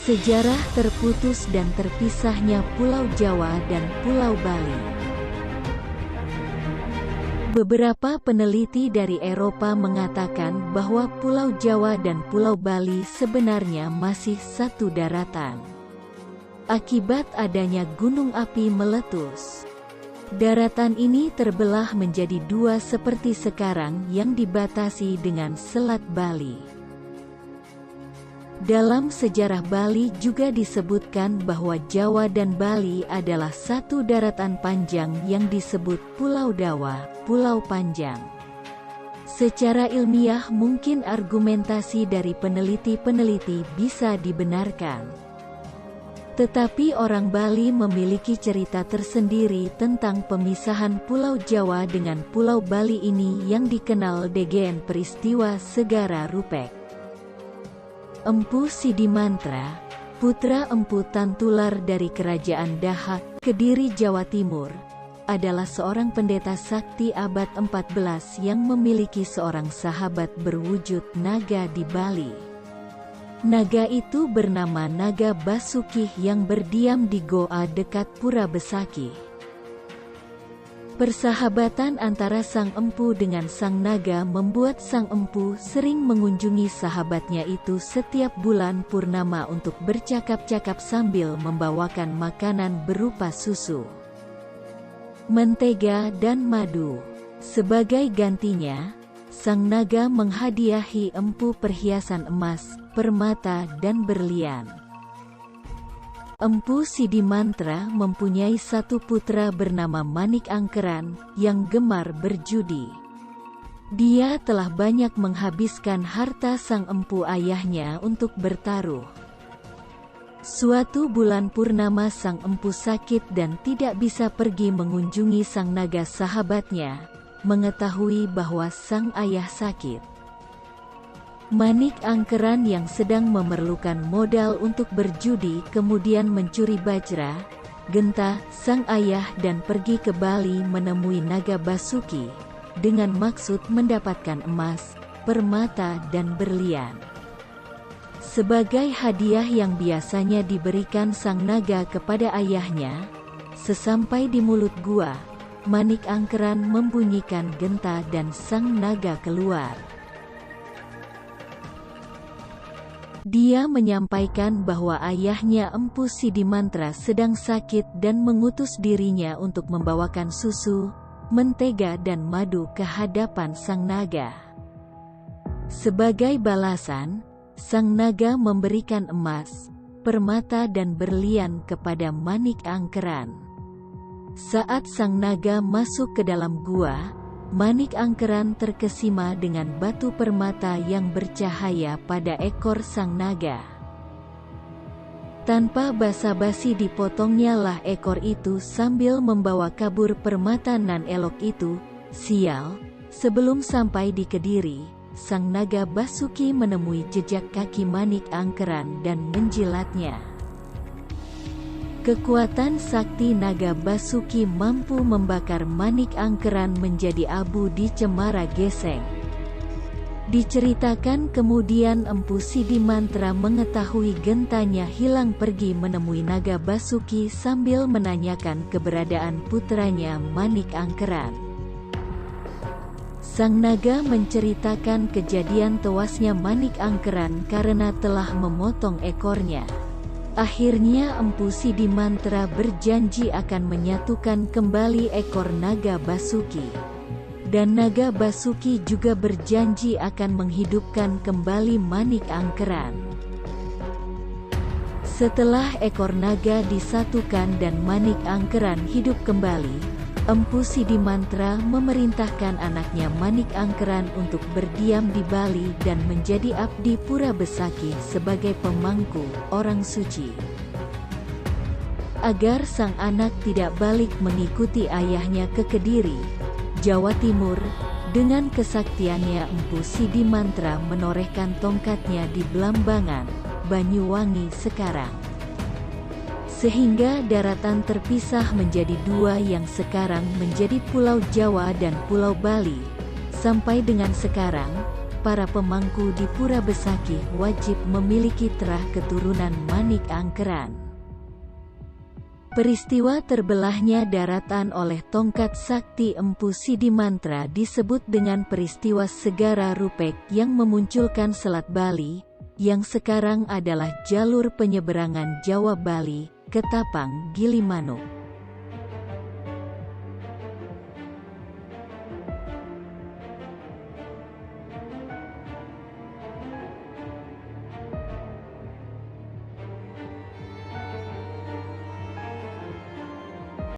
Sejarah terputus dan terpisahnya Pulau Jawa dan Pulau Bali. Beberapa peneliti dari Eropa mengatakan bahwa Pulau Jawa dan Pulau Bali sebenarnya masih satu daratan. Akibat adanya gunung api meletus, daratan ini terbelah menjadi dua seperti sekarang yang dibatasi dengan Selat Bali. Dalam sejarah Bali juga disebutkan bahwa Jawa dan Bali adalah satu daratan panjang yang disebut Pulau Dawa, Pulau Panjang. Secara ilmiah mungkin argumentasi dari peneliti-peneliti bisa dibenarkan. Tetapi orang Bali memiliki cerita tersendiri tentang pemisahan Pulau Jawa dengan Pulau Bali ini yang dikenal dengan peristiwa Segara Rupek. Empu Sidimantra, putra Empu Tantular dari Kerajaan Dahak, Kediri, Jawa Timur, adalah seorang pendeta sakti abad 14 yang memiliki seorang sahabat berwujud naga di Bali. Naga itu bernama Naga Basuki yang berdiam di goa dekat Pura Besakih. Persahabatan antara sang empu dengan sang naga membuat sang empu sering mengunjungi sahabatnya itu setiap bulan purnama untuk bercakap-cakap sambil membawakan makanan berupa susu, mentega dan madu. Sebagai gantinya, sang naga menghadiahi empu perhiasan emas, permata dan berlian. Empu Sidimantra mempunyai satu putra bernama Manik Angkeran, yang gemar berjudi. Dia telah banyak menghabiskan harta sang empu ayahnya untuk bertaruh. Suatu bulan purnama sang empu sakit dan tidak bisa pergi mengunjungi sang naga sahabatnya, mengetahui bahwa sang ayah sakit. Manik Angkeran yang sedang memerlukan modal untuk berjudi kemudian mencuri Bajra, Genta, sang ayah dan pergi ke Bali menemui Naga Basuki, dengan maksud mendapatkan emas, permata dan berlian. Sebagai hadiah yang biasanya diberikan sang naga kepada ayahnya, sesampai di mulut gua, Manik Angkeran membunyikan genta dan sang naga keluar. Dia menyampaikan bahwa ayahnya Empu Sidimantra sedang sakit dan mengutus dirinya untuk membawakan susu, mentega dan madu ke hadapan sang naga. Sebagai balasan, sang naga memberikan emas, permata dan berlian kepada Manik Angkeran. Saat sang naga masuk ke dalam gua, Manik Angkeran terkesima dengan batu permata yang bercahaya pada ekor sang naga. Tanpa basa-basi dipotongnya lah ekor itu sambil membawa kabur permata nan elok itu. Sial, sebelum sampai di Kediri, sang naga Basuki menemui jejak kaki Manik Angkeran dan menjilatnya. Kekuatan sakti Naga Basuki mampu membakar Manik Angkeran menjadi abu di Cemara Geseng. Diceritakan kemudian Empu Sidimantra mengetahui gentanya hilang pergi menemui Naga Basuki sambil menanyakan keberadaan putranya Manik Angkeran. Sang naga menceritakan kejadian tewasnya Manik Angkeran karena telah memotong ekornya. Akhirnya Empu Sidimantra berjanji akan menyatukan kembali ekor Naga Basuki. Dan Naga Basuki juga berjanji akan menghidupkan kembali Manik Angkeran. Setelah ekor naga disatukan dan Manik Angkeran hidup kembali, Empu Sidimantra memerintahkan anaknya Manik Angkeran untuk berdiam di Bali dan menjadi abdi Pura Besakih sebagai pemangku, orang suci. Agar sang anak tidak balik mengikuti ayahnya ke Kediri, Jawa Timur, dengan kesaktiannya Empu Sidimantra menorehkan tongkatnya di Blambangan, Banyuwangi sekarang. Sehingga daratan terpisah menjadi dua yang sekarang menjadi Pulau Jawa dan Pulau Bali. Sampai dengan sekarang, para pemangku di Pura Besakih wajib memiliki terah keturunan Manik Angkeran. Peristiwa terbelahnya daratan oleh tongkat sakti Empu Sidimantra disebut dengan peristiwa Segara Rupek yang memunculkan Selat Bali, yang sekarang adalah jalur penyeberangan Jawa Bali, Ketapang, Gilimanuk.